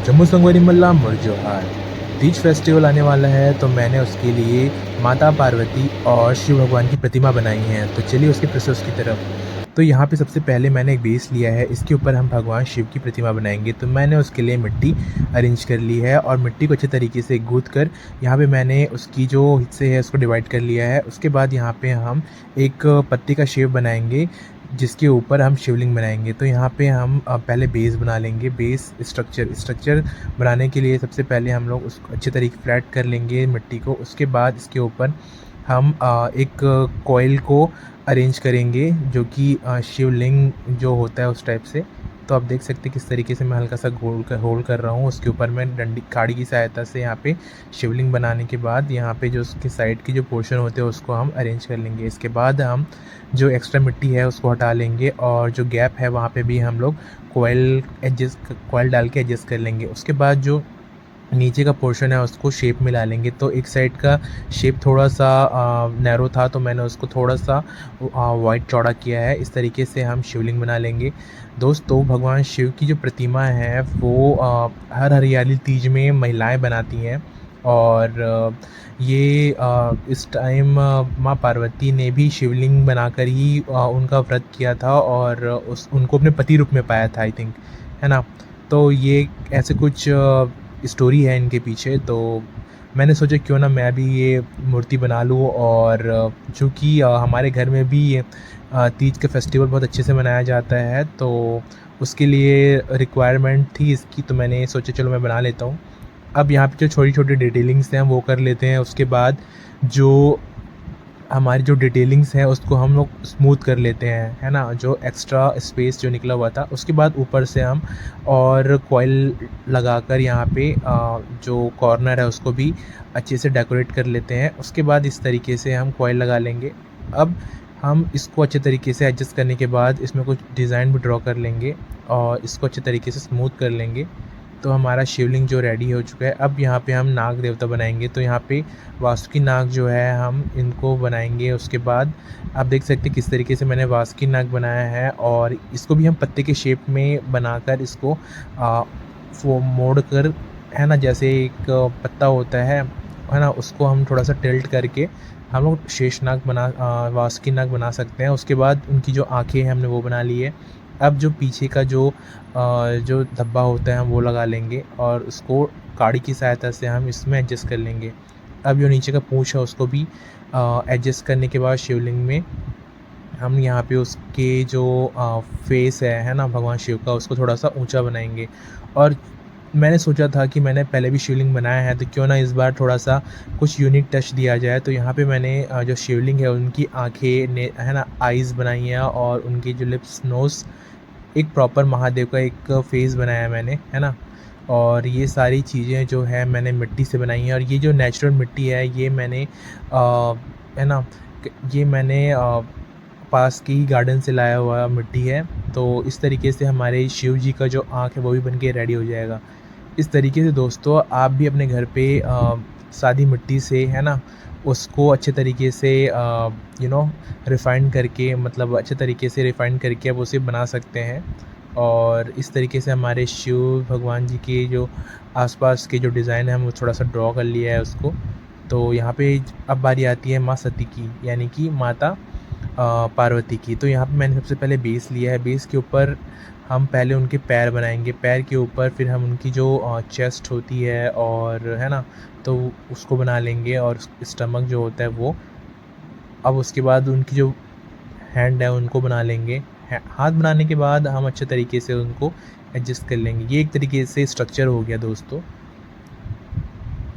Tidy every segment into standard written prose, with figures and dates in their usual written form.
जम्मू संगवारी मल्ला मुरजोहार तीज फेस्टिवल आने वाला है, तो मैंने उसके लिए माता पार्वती और शिव भगवान की प्रतिमा बनाई है। तो चलिए उसके प्रोसेस की तरफ। तो यहाँ पे सबसे पहले मैंने एक बेस लिया है, इसके ऊपर हम भगवान शिव की प्रतिमा बनाएंगे। तो मैंने उसके लिए मिट्टी अरेंज कर ली है और मिट्टी को अच्छे तरीके से गूंथ कर यहाँ पे मैंने उसकी जो हिस्से है उसको डिवाइड कर लिया है। उसके बाद यहाँ पे हम एक पत्ते का शेप बनाएंगे जिसके ऊपर हम शिवलिंग बनाएंगे। तो यहाँ पे हम पहले बेस बना लेंगे। बेस स्ट्रक्चर बनाने के लिए सबसे पहले हम लोग उसको अच्छे तरीके फ्लैट कर लेंगे मिट्टी को। उसके बाद इसके ऊपर हम एक कॉइल को अरेंज करेंगे जो कि शिवलिंग जो होता है उस टाइप से। तो आप देख सकते हैं किस तरीके से मैं हल्का सा होल्ड कर रहा हूँ। उसके ऊपर मैं डंडी काड़ी की सहायता से यहाँ पे शिवलिंग बनाने के बाद यहाँ पे जो उसके साइड की जो पोर्शन होते हैं उसको हम अरेंज कर लेंगे। इसके बाद हम जो एक्स्ट्रा मिट्टी है उसको हटा लेंगे और जो गैप है वहाँ पे भी हम लोग कॉइल डाल के एडजस्ट कर लेंगे। उसके बाद जो नीचे का पोर्शन है उसको शेप में ला लेंगे। तो एक साइड का शेप थोड़ा सा नैरो था, तो मैंने उसको थोड़ा सा वाइड चौड़ा किया है। इस तरीके से हम शिवलिंग बना लेंगे। दोस्तों, भगवान शिव की जो प्रतिमा है वो हर हरियाली तीज में महिलाएं बनाती हैं और इस टाइम माँ पार्वती ने भी शिवलिंग बनाकर ही उनका व्रत किया था और उनको अपने पति रूप में पाया था, आई थिंक, है ना। तो ये ऐसे कुछ स्टोरी है इनके पीछे। तो मैंने सोचा क्यों ना मैं भी ये मूर्ति बना लूँ। और चूँकि हमारे घर में भी ये तीज का फेस्टिवल बहुत अच्छे से मनाया जाता है, तो उसके लिए रिक्वायरमेंट थी इसकी, तो मैंने सोचा चलो मैं बना लेता हूँ। अब यहाँ पे जो छोटी छोटी डिटेलिंग्स हैं वो कर लेते हैं। उसके बाद जो हमारी जो डिटेलिंग्स है उसको हम लोग स्मूथ कर लेते हैं, है ना। जो एक्स्ट्रा स्पेस जो निकला हुआ था उसके बाद ऊपर से हम और कॉइल लगाकर यहाँ पे जो कॉर्नर है उसको भी अच्छे से डेकोरेट कर लेते हैं। उसके बाद इस तरीके से हम कॉइल लगा लेंगे। अब हम इसको अच्छे तरीके से एडजस्ट करने के बाद इसमें कुछ डिज़ाइन भी ड्रॉ कर लेंगे और इसको अच्छे तरीके से स्मूथ कर लेंगे। तो हमारा शिवलिंग जो रेडी हो चुका है। अब यहाँ पे हम नाग देवता बनाएंगे। तो यहाँ पे वासुकी नाग जो है हम इनको बनाएंगे। उसके बाद आप देख सकते हैं किस तरीके से मैंने वासुकी नाग बनाया है और इसको भी हम पत्ते के शेप में बनाकर इसको वो मोड़ कर, है ना, जैसे एक पत्ता होता है ना, उसको हम थोड़ा सा टिल्ट करके हम लोग शेषनाग वासुकी नाग बना सकते हैं। उसके बाद उनकी जो आँखें हैं हमने वो बना ली है। अब जो पीछे का जो धब्बा होता है हम वो लगा लेंगे और उसको काड़ी की सहायता से हम इसमें एडजस्ट कर लेंगे। अब जो नीचे का पूँछ है उसको भी एडजस्ट करने के बाद शिवलिंग में हम यहाँ पे उसके जो फेस है ना, भगवान शिव का, उसको थोड़ा सा ऊंचा बनाएंगे। और मैंने सोचा था कि मैंने पहले भी शिवलिंग बनाया है, तो क्यों ना इस बार थोड़ा सा कुछ यूनिक टच दिया जाए। तो यहाँ पे मैंने जो शिवलिंग है उनकी आँखें ने, है ना, आइज़ बनाई हैं और उनकी जो लिप्स, नोज़, एक प्रॉपर महादेव का एक फेस बनाया मैंने, है ना। और ये सारी चीज़ें जो है मैंने मिट्टी से बनाई हैं और ये जो नेचुरल मिट्टी है ये मैंने है ना, ये मैंने पास के ही गार्डन से लाया हुआ मिट्टी है। तो इस तरीके से हमारे शिव जी का जो आँख है वो भी बन के रेडी हो जाएगा। इस तरीके से दोस्तों आप भी अपने घर पे सादी मिट्टी से, है ना, उसको अच्छे तरीके से रिफ़ाइन करके, मतलब अच्छे तरीके से रिफ़ाइन करके आप उसे बना सकते हैं। और इस तरीके से हमारे शिव भगवान जी के जो आसपास के जो डिज़ाइन है हम थोड़ा सा ड्रॉ कर लिया है उसको। तो यहाँ पे अब बारी आती है माँ सती की, यानी कि माता पार्वती की। तो यहाँ पे मैंने सबसे पहले बेस लिया है। बेस के ऊपर हम पहले उनके पैर बनाएंगे। पैर के ऊपर फिर हम उनकी जो चेस्ट होती है और, है ना, तो उसको बना लेंगे और स्टमक जो होता है वो। अब उसके बाद उनकी जो हैंड है उनको बना लेंगे। हाथ बनाने के बाद हम अच्छे तरीके से उनको एडजस्ट कर लेंगे। ये एक तरीके से स्ट्रक्चर हो गया दोस्तों।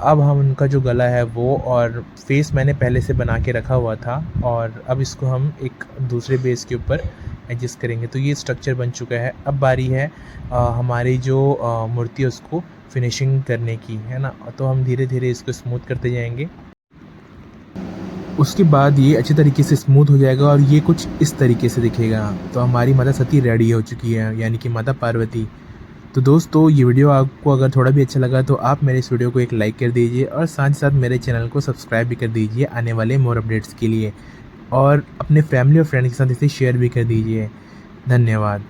अब हम उनका जो गला है वो और फेस मैंने पहले से बना के रखा हुआ था और अब इसको हम एक दूसरे बेस के ऊपर एडजस्ट करेंगे। तो ये स्ट्रक्चर बन चुका है। अब बारी है हमारी जो मूर्ति है उसको फिनिशिंग करने की, है ना। तो हम धीरे धीरे इसको स्मूथ करते जाएंगे। उसके बाद ये अच्छे तरीके से स्मूथ हो जाएगा और ये कुछ इस तरीके से दिखेगा। तो हमारी माता सती रेडी हो चुकी है, यानी कि माता पार्वती। तो दोस्तों, ये वीडियो आपको अगर थोड़ा भी अच्छा लगा तो आप मेरे इस वीडियो को एक लाइक कर दीजिए और साथ ही साथ मेरे चैनल को सब्सक्राइब भी कर दीजिए आने वाले मोर अपडेट्स के लिए। और अपने फैमिली और फ्रेंड के साथ इसे शेयर भी कर दीजिए। धन्यवाद।